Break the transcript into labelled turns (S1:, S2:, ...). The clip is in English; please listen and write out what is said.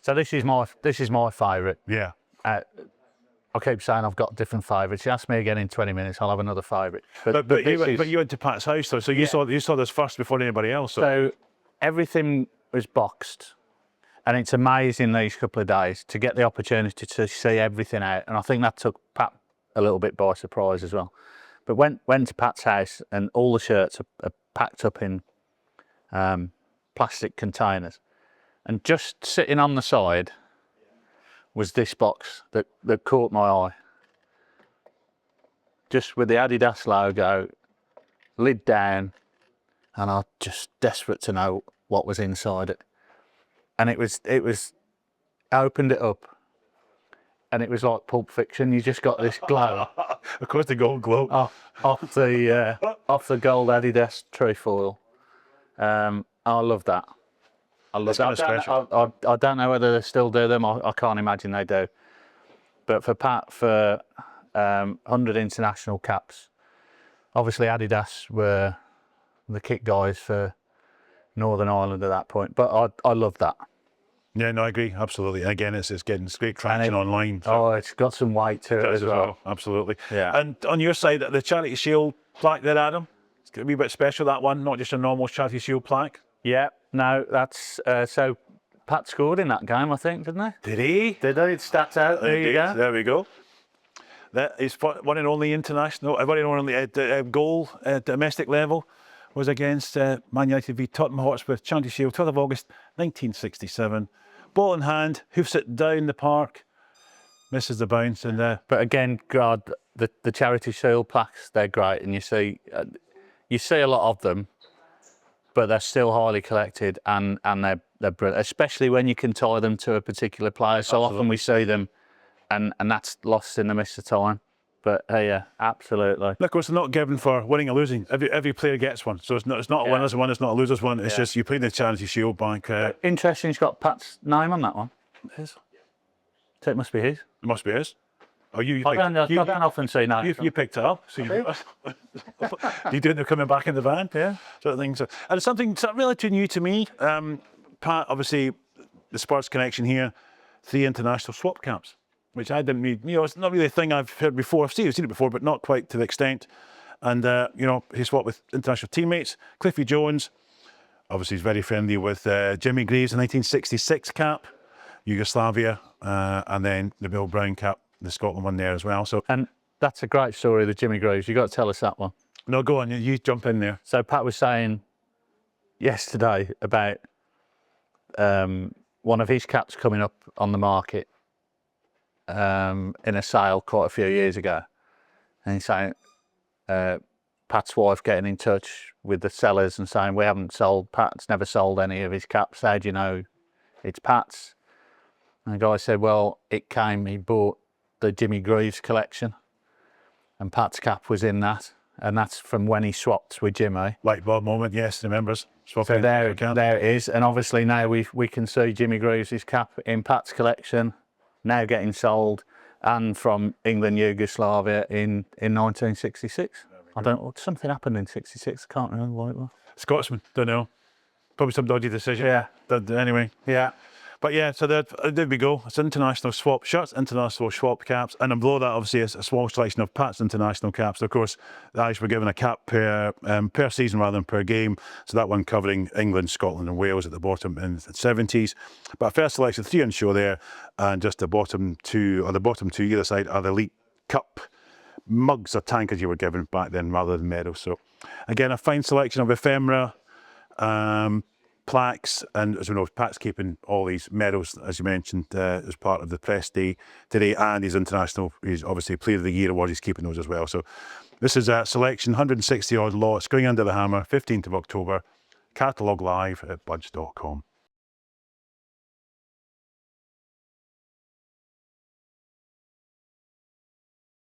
S1: So this is my favourite.
S2: Yeah.
S1: I keep saying I've got different favourites. You ask me again in 20 minutes, I'll have another favourite.
S2: But you went to Pat's house though, so you saw this first before anybody else.
S1: So everything was boxed, and it's amazing these couple of days to get the opportunity to see everything out. And I think that took Pat a little bit by surprise as well. But went to Pat's house, and all the shirts are packed up in plastic containers, and just sitting on the side was this box that caught my eye, just with the Adidas logo, lid down, and I was just desperate to know what was inside it. And it was I opened it up, and it was like Pulp Fiction. You just got this glow.
S2: Of course, the gold glow
S1: off the gold Adidas trefoil. I love that. I love that. I don't know whether they still do them. I can't imagine they do. But for Pat, for 100 international caps, obviously Adidas were the kit guys for Northern Ireland at that point. But I love that.
S2: Yeah, no, I agree, absolutely. And again, it's getting great traction online.
S1: So. Oh, it's got some weight to it as well.
S2: Absolutely.
S1: Yeah.
S2: And on your side, the Charity Shield plaque there, Adam, it's going to be a bit special, that one, not just a normal Charity Shield plaque.
S1: Yeah, no, that's so Pat scored in that game, I think, didn't he?
S2: Did he?
S1: Did he? It's stats out. There you go.
S2: There we go. That is one and only international, one and only goal at domestic level was against Man United v Tottenham Hotspur, Charity Shield, 12th of August, 1967. Ball in hand, hoofs it down the park, misses the bounce. And
S1: but again, God, the Charity Shield plaques, they're great, and you see a lot of them, but they're still highly collected, and they're brilliant, especially when you can tie them to a particular player. So often we see them, and that's lost in the mist of time. But yeah, absolutely.
S2: Look, of course, they're not given for winning or losing. Every player gets one, so it's not a winner's one, it's not a loser's one. It's just you play the Charity Shield bank.
S1: Interesting, it's got Pat's name on that one.
S2: His?
S1: So it must be his.
S2: It must be his. Oh,
S1: I don't often see names.
S2: You picked it up. So you doing the coming back in the van?
S1: Yeah.
S2: Sort of thing. So, and it's something relatively new to me. Pat, obviously, the sports connection here, 3 international swap caps, which I didn't read. It's not really a thing I've heard before. I've seen it before, but not quite to the extent. And, he swapped with international teammates. Cliffy Jones, obviously he's very friendly with Jimmy Greaves, the 1966 cap, Yugoslavia, and then the Bill Brown cap, the Scotland one there as well. So,
S1: and that's a great story, the Jimmy Greaves. You've got to tell us that one.
S2: No, go on, you jump in there.
S1: So Pat was saying yesterday about one of his caps coming up on the market in a sale quite a few years ago, and he's saying Pat's wife getting in touch with the sellers and saying, we haven't sold, Pat's never sold any of his caps, how do you know it's Pat's? And the guy said, well, he bought the Jimmy Greaves collection, and Pat's cap was in that, and that's from when he swapped with Jimmy.
S2: Light bulb moment, yes, remembers.
S1: So there it is, and obviously now we can see Jimmy Greaves' cap in Pat's collection, now getting sold, and from England, Yugoslavia in 1966. I don't know, something happened in 66, I can't remember what it was.
S2: Scotsman, don't know. Probably some dodgy decision.
S1: Yeah.
S2: Anyway.
S1: Yeah.
S2: But yeah, so there we go. It's international swap shirts, international swap caps, and below that, obviously, it's a small selection of Pat's international caps. Of course, the Irish were given a cap per season rather than per game. So that one covering England, Scotland, and Wales at the bottom in the 70s. But first selection, 3 on show there, and just the bottom two either side are the Elite Cup mugs or tankards you were given back then rather than medals. So again, a fine selection of ephemera, plaques, and as we know, Pat's keeping all these medals, as you mentioned, as part of the press day today, and his obviously Player of the Year award, he's keeping those as well. So this is a selection, 160 odd lots, going under the hammer, 15th of October, catalogue live at BUDDS.com.